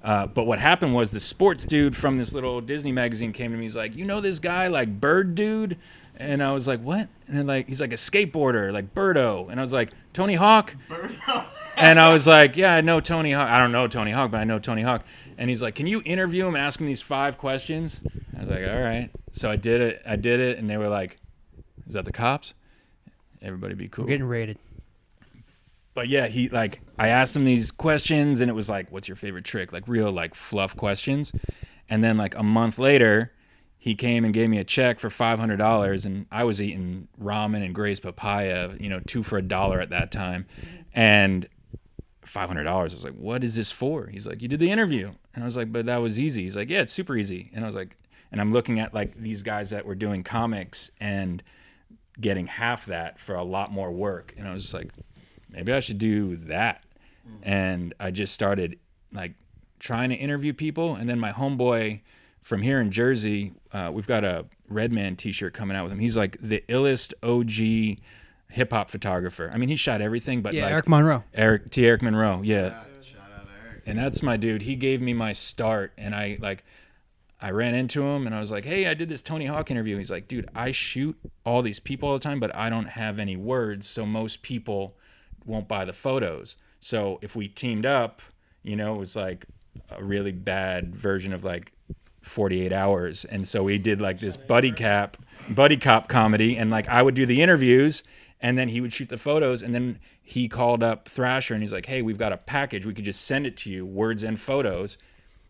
But what happened was the sports dude from this little Disney magazine came to me. He's like, you know this guy, like Bird Dude? And I was like, what? And like, he's like a skateboarder, like Birdo. And I was like, Tony Hawk? Birdo. And I was like, yeah, I know Tony Hawk. I don't know Tony Hawk, but I know Tony Hawk. And he's like, can you interview him and ask him these 5 questions? I was like, all right. So I did it. And they were like, is that the cops? Everybody be cool. We're getting raided. But yeah, I asked him these questions, and it was like, what's your favorite trick? Like real like fluff questions. And then like a month later, he came and gave me a check for $500, and I was eating ramen and Gray's papaya, 2 for $1 at that time. And $500. I was like, what is this for? He's like, you did the interview. And I was like, but that was easy. He's like, yeah, it's super easy. And I was like, and I'm looking at like these guys that were doing comics and getting half that for a lot more work. And I was just like, maybe I should do that. And I just started like trying to interview people. And then my homeboy from here in Jersey, we've got a Redman t-shirt coming out with him. He's like the illest OG hip hop photographer. I mean, he shot everything, but like Eric Monroe. Eric Monroe. Yeah. Shout out Eric. And that's my dude. He gave me my start, and I ran into him and I was like, hey, I did this Tony Hawk interview. He's like, dude, I shoot all these people all the time, but I don't have any words. So most people won't buy the photos. So if we teamed up, it was like a really bad version of like 48 Hours. And so we did like this buddy cop comedy, and like I would do the interviews and then he would shoot the photos. And then he called up Thrasher and he's like, hey, we've got a package. We could just send it to you, words and photos.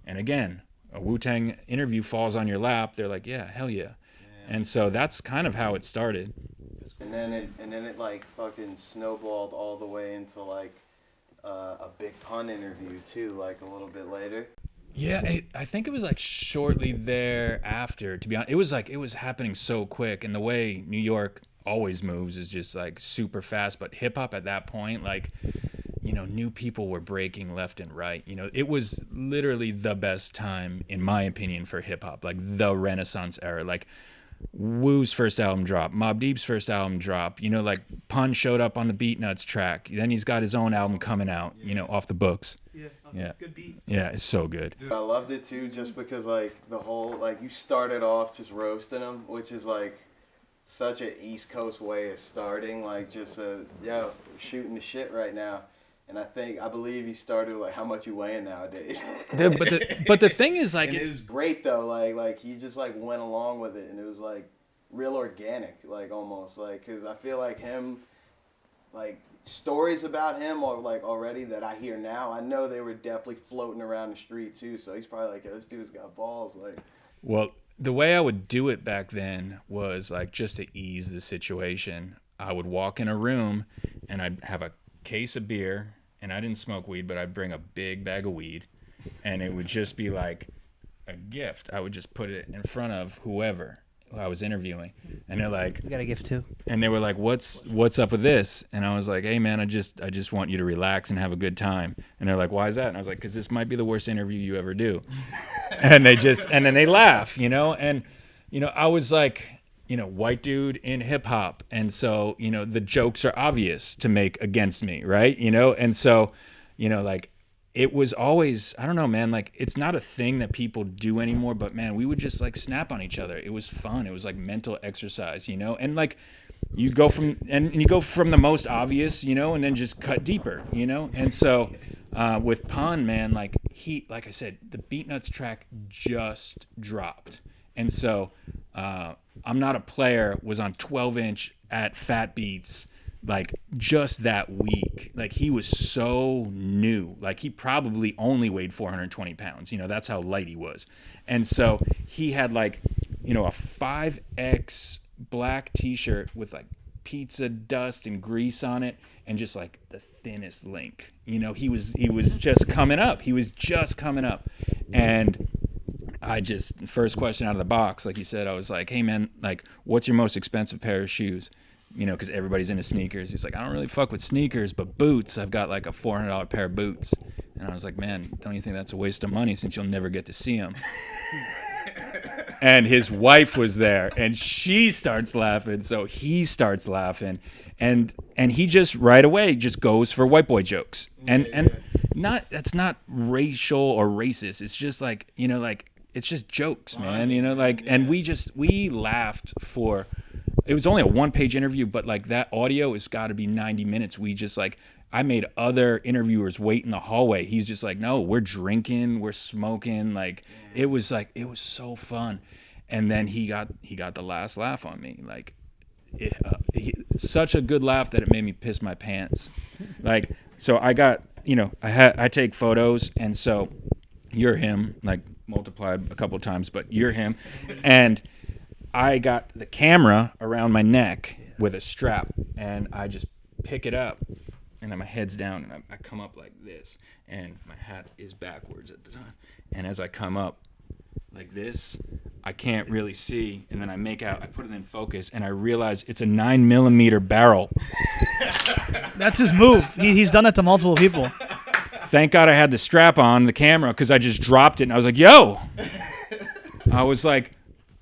And again, a Wu-Tang interview falls on your lap. They're like, yeah, hell yeah. And so that's kind of how it started. And then it like fucking snowballed all the way into like a big pun interview too, like a little bit later. Yeah, I think it was like shortly thereafter, to be honest. It was happening so quick, and the way New York always moves is just like super fast. But hip hop at that point, like, new people were breaking left and right. It was literally the best time, in my opinion, for hip hop, like the Renaissance era. Like Wu's first album dropped, Mobb Deep's first album dropped. Like Pun showed up on the Beat Nuts track. Then he's got his own album coming out, off the books. Yeah, good beat. Yeah, it's so good. I loved it too, just because like the whole like you started off just roasting them, which is like such an East Coast way of starting, like just shooting the shit right now. And I believe he started like how much you weighing nowadays. Dude, but the thing is like it was great though, like he just like went along with it, and it was like real organic, like almost like, because I feel like him, like stories about him or like already that I hear now, I know they were definitely floating around the street too. So he's probably like, this dude's got balls. Like, well, the way I would do it back then was like just to ease the situation. I would walk in a room and I'd have a case of beer, and I didn't smoke weed, but I'd bring a big bag of weed, and it would just be like a gift. I would just put it in front of whoever who I was interviewing, and they're like, "You got a gift too?" And they were like, "What's up with this?" And I was like, "Hey man, I just want you to relax and have a good time." And they're like, "Why is that?" And I was like, "Because this might be the worst interview you ever do." And then they laugh, and I was like, white dude in hip hop, and so the jokes are obvious to make against me, right? And so like it was always, I don't know, man, like it's not a thing that people do anymore, but man, we would just like snap on each other. It was fun. It was like mental exercise, and like you go from the most obvious, and then just cut deeper, and so with Pun, man, like I said, the Beat Nuts track just dropped, and so I'm Not a Player was on 12-inch at Fat Beats like just that week. Like he was so new, like he probably only weighed 420 pounds, that's how light he was. And so he had like a 5X black t-shirt with like pizza dust and grease on it, and just like the thinnest link. He was just coming up. And I just, first question out of the box, like you said, I was like, hey man, like what's your most expensive pair of shoes? Because everybody's into sneakers. He's like, I don't really fuck with sneakers, but boots, I've got like a $400 pair of boots. And I was like, man, don't you think that's a waste of money since you'll never get to see them? And his wife was there, and she starts laughing, so he starts laughing, and he just right away just goes for white boy jokes. And that's not racial or racist. It's just like, you know, like it's just jokes, man. You know, like, and we laughed for. It was only a 1-page interview, but like that audio has got to be 90 minutes. We just like, I made other interviewers wait in the hallway. He's just like, no, we're drinking, we're smoking. Like, it was so fun. And then he got the last laugh on me. Like, such a good laugh that it made me piss my pants. Like, so I got, you know, I take photos, and so you're him, like multiplied a couple times, but you're him. And I got the camera around my neck with a strap, and I just pick it up, and then my head's down, and I come up like this, and my hat is backwards at the time. And as I come up like this, I can't really see, and then I put it in focus, and I realize it's a 9mm barrel. That's his move. He's done it to multiple people. Thank God I had the strap on the camera, because I just dropped it, and I was like, yo! I was like,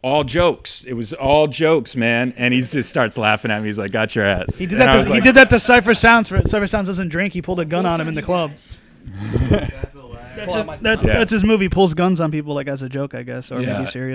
all jokes. It was all jokes, man. And he just starts laughing at me. He's like, got your ass. He did that to Cypher Sounds. Cypher Sounds doesn't drink. He pulled a gun on him in the club. That's his move. He pulls guns on people like as a joke, I guess, or maybe serious.